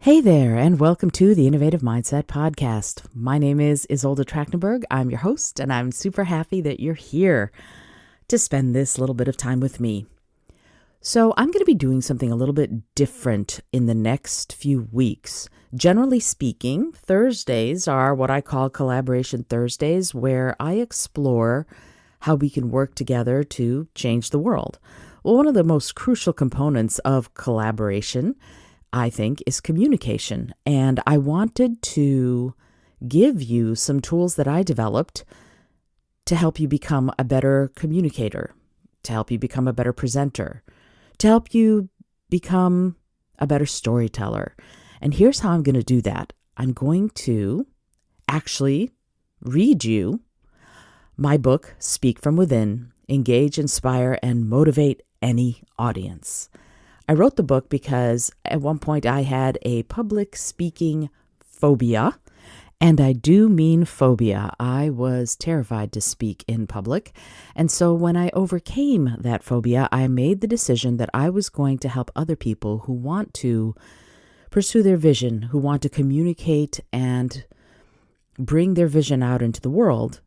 Hey there, and welcome to the Innovative Mindset Podcast. My name is Isolde Trachtenberg. I'm your host, and I'm super happy that you're here to spend this little bit of time with me. So, I'm going to be doing something a little bit different in the next few weeks. Generally speaking, Thursdays are what I call Collaboration Thursdays, where I explore how we can work together to change the world. Well, one of the most crucial components of collaboration, I think, is communication. And I wanted to give you some tools that I developed to help you become a better communicator, to help you become a better presenter, to help you become a better storyteller. And here's how I'm going to do that. I'm going to actually read you my book, Speak from Within, Engage, Inspire, and Motivate Any Audience. I wrote the book because at one point I had a public speaking phobia, and I do mean phobia. I was terrified to speak in public, and so when I overcame that phobia, I made the decision that I was going to help other people who want to pursue their vision, who want to communicate and bring their vision out into the world.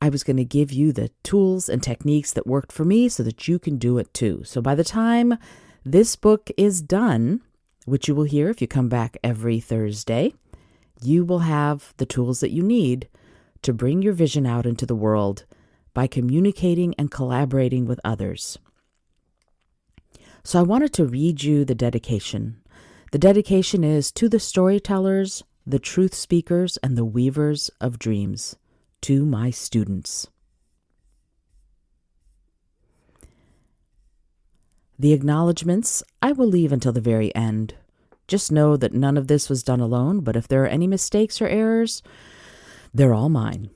I was going to give you the tools and techniques that worked for me so that you can do it too. So by the time this book is done, which you will hear if you come back every Thursday, you will have the tools that you need to bring your vision out into the world by communicating and collaborating with others. So I wanted to read you the dedication. The dedication is to the storytellers, the truth speakers, and the weavers of dreams. To my students. The acknowledgments I will leave until the very end. Just know that none of this was done alone, but if there are any mistakes or errors, they're all mine.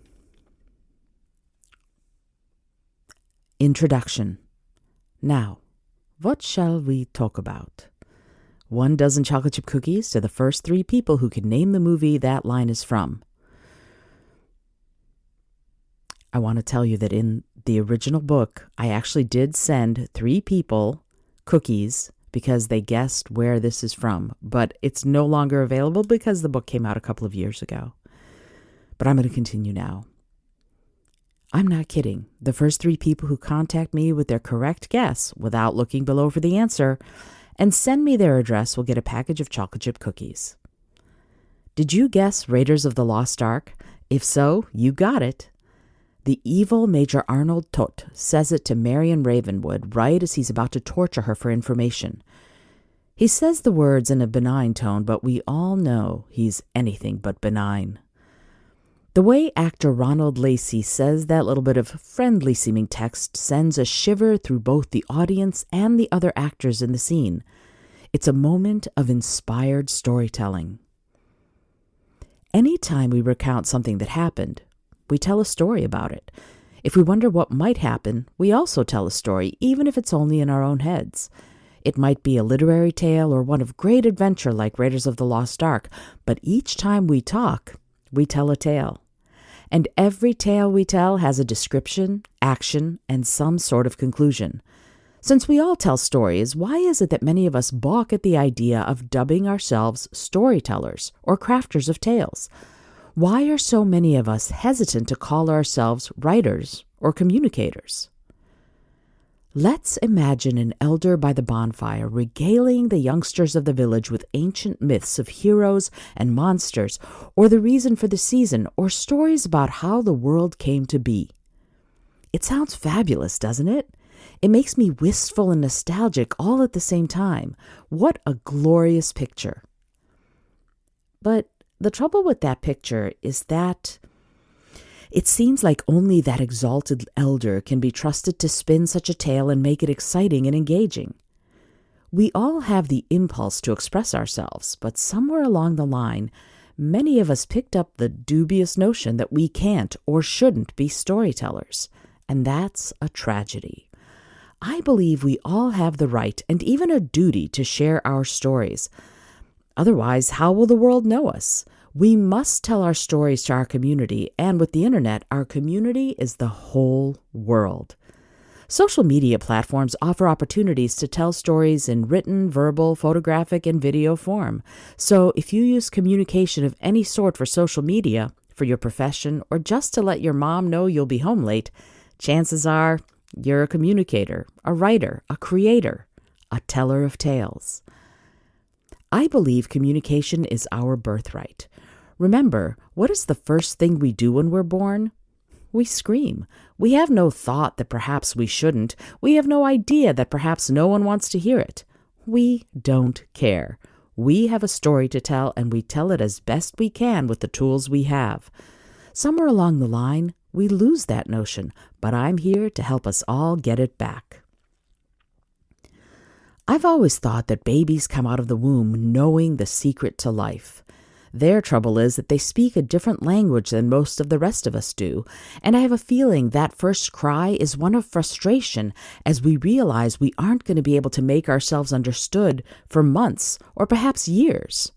Introduction. Now, what shall we talk about? 1 dozen chocolate chip cookies to the first 3 people who can name the movie that line is from. I want to tell you that in the original book, I actually did send 3 people cookies because they guessed where this is from, but it's no longer available because the book came out a couple of years ago. But I'm going to continue now. I'm not kidding. The first 3 people who contact me with their correct guess without looking below for the answer and send me their address will get a package of chocolate chip cookies. Did you guess Raiders of the Lost Ark? If so, you got it. The evil Major Arnold Todt says it to Marion Ravenwood right as he's about to torture her for information. He says the words in a benign tone, but we all know he's anything but benign. The way actor Ronald Lacey says that little bit of friendly-seeming text sends a shiver through both the audience and the other actors in the scene. It's a moment of inspired storytelling. Anytime we recount something that happened, we tell a story about it. If we wonder what might happen, we also tell a story, even if it's only in our own heads. It might be a literary tale or one of great adventure like Raiders of the Lost Ark, but each time we talk, we tell a tale. And every tale we tell has a description, action, and some sort of conclusion. Since we all tell stories, why is it that many of us balk at the idea of dubbing ourselves storytellers or crafters of tales? Why are so many of us hesitant to call ourselves writers or communicators? Let's imagine an elder by the bonfire regaling the youngsters of the village with ancient myths of heroes and monsters, or the reason for the season, or stories about how the world came to be. It sounds fabulous, doesn't it? It makes me wistful and nostalgic all at the same time. What a glorious picture. But the trouble with that picture is that it seems like only that exalted elder can be trusted to spin such a tale and make it exciting and engaging. We all have the impulse to express ourselves, but somewhere along the line, many of us picked up the dubious notion that we can't or shouldn't be storytellers, and that's a tragedy. I believe we all have the right and even a duty to share our stories. Otherwise, how will the world know us? We must tell our stories to our community, and with the internet, our community is the whole world. Social media platforms offer opportunities to tell stories in written, verbal, photographic, and video form. So if you use communication of any sort for social media, for your profession, or just to let your mom know you'll be home late, chances are you're a communicator, a writer, a creator, a teller of tales. I believe communication is our birthright. Remember, what is the first thing we do when we're born? We scream. We have no thought that perhaps we shouldn't. We have no idea that perhaps no one wants to hear it. We don't care. We have a story to tell, and we tell it as best we can with the tools we have. Somewhere along the line, we lose that notion, but I'm here to help us all get it back. I've always thought that babies come out of the womb knowing the secret to life. Their trouble is that they speak a different language than most of the rest of us do, and I have a feeling that first cry is one of frustration as we realize we aren't going to be able to make ourselves understood for months or perhaps years.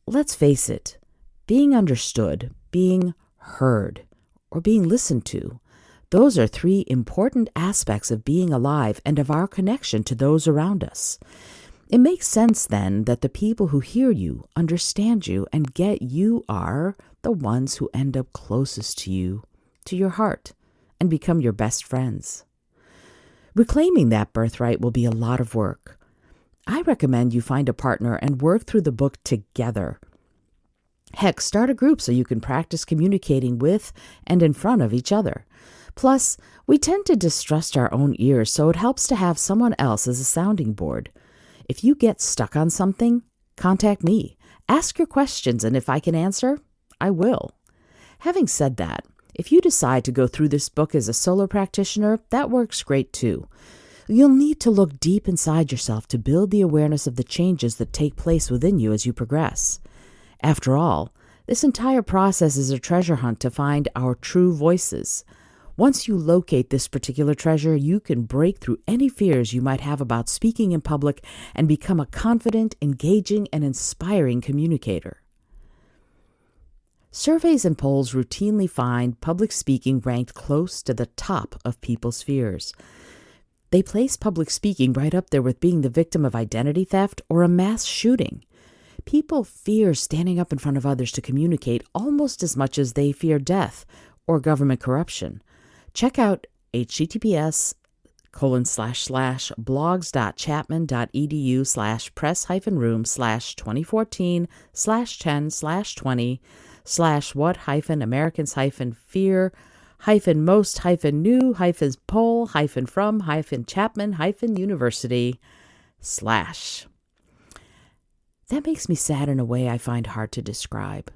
Let's face it, being understood, being heard, or being listened to, those are three important aspects of being alive and of our connection to those around us. It makes sense, then, that the people who hear you, understand you, and get you are the ones who end up closest to you, to your heart, and become your best friends. Reclaiming that birthright will be a lot of work. I recommend you find a partner and work through the book together. Heck, start a group so you can practice communicating with and in front of each other. Plus, we tend to distrust our own ears, so it helps to have someone else as a sounding board. If you get stuck on something, contact me. Ask your questions, and if I can answer, I will. Having said that, if you decide to go through this book as a solo practitioner, that works great too. You'll need to look deep inside yourself to build the awareness of the changes that take place within you as you progress. After all, this entire process is a treasure hunt to find our true voices. Once you locate this particular treasure, you can break through any fears you might have about speaking in public and become a confident, engaging, and inspiring communicator. Surveys and polls routinely find public speaking ranked close to the top of people's fears. They place public speaking right up there with being the victim of identity theft or a mass shooting. People fear standing up in front of others to communicate almost as much as they fear death or government corruption. Check out https://blogs.chapman.edu/press-room/2014/what-Americans-fear-most-new-Chapman-Chapman-University/ That makes me sad in a way I find hard to describe.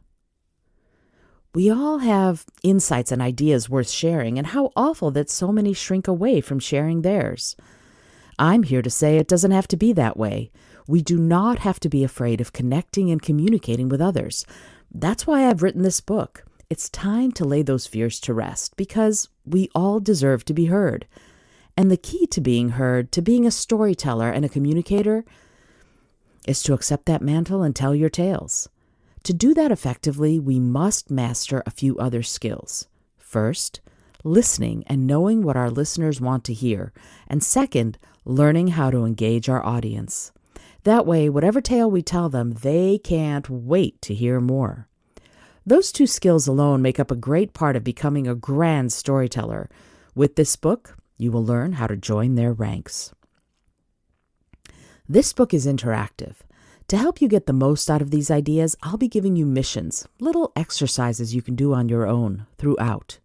We all have insights and ideas worth sharing, and how awful that so many shrink away from sharing theirs. I'm here to say it doesn't have to be that way. We do not have to be afraid of connecting and communicating with others. That's why I've written this book. It's time to lay those fears to rest, because we all deserve to be heard. And the key to being heard, to being a storyteller and a communicator, is to accept that mantle and tell your tales. To do that effectively, we must master a few other skills. First, listening and knowing what our listeners want to hear. And second, learning how to engage our audience. That way, whatever tale we tell them, they can't wait to hear more. Those two skills alone make up a great part of becoming a grand storyteller. With this book, you will learn how to join their ranks. This book is interactive. To help you get the most out of these ideas, I'll be giving you missions, little exercises you can do on your own throughout.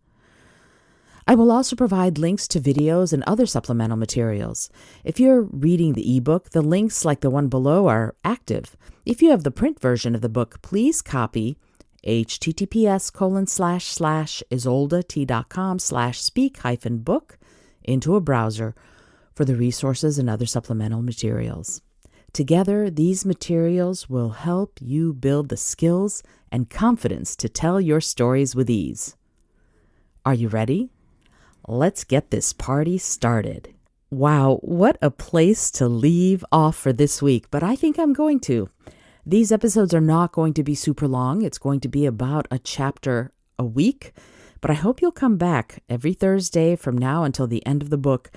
I will also provide links to videos and other supplemental materials. If you're reading the ebook, the links like the one below are active. If you have the print version of the book, please copy https://isoldat.com/speak-book into a browser for the resources and other supplemental materials. Together, these materials will help you build the skills and confidence to tell your stories with ease. Are you ready? Let's get this party started. Wow, what a place to leave off for this week, but I think I'm going to. These episodes are not going to be super long. It's going to be about a chapter a week, But I hope you'll come back every Thursday from now until the end of the book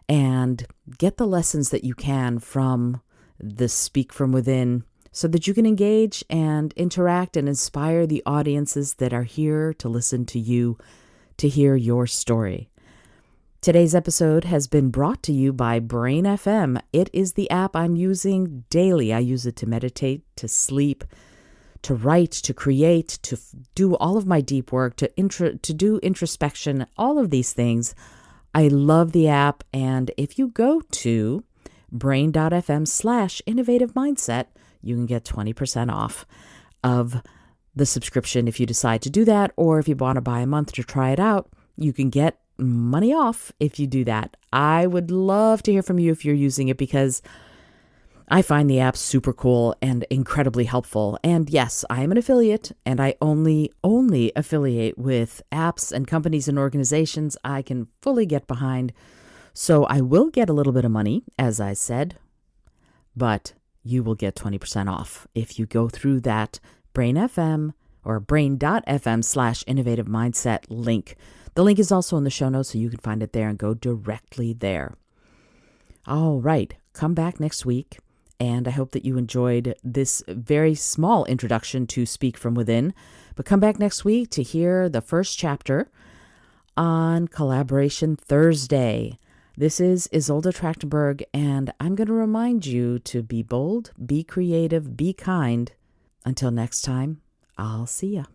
and get the lessons that you can from the Speak From Within so that you can engage and interact and inspire the audiences that are here to listen to you, to hear your story. Today's episode has been brought to you by Brain FM. It is the app I'm using daily. I use it to meditate, to sleep, to write, to create, to do all of my deep work, to do introspection, all of these things. I love the app, and if you go to brain.fm/innovative mindset, you can get 20% off of the subscription if you decide to do that, or if you want to buy a month to try it out, you can get money off if you do that. I would love to hear from you if you're using it because I find the app super cool and incredibly helpful. And yes, I am an affiliate, and I only affiliate with apps and companies and organizations I can fully get behind. So I will get a little bit of money, as I said, but you will get 20% off if you go through that Brain FM or brain.fm/innovative mindset link. The link is also in the show notes, so you can find it there and go directly there. All right, come back next week, and I hope that you enjoyed this very small introduction to Speak From Within. But come back next week to hear the first chapter on Collaboration Thursday. This is Isolde Trachtenberg, and I'm going to remind you to be bold, be creative, be kind. Until next time, I'll see ya.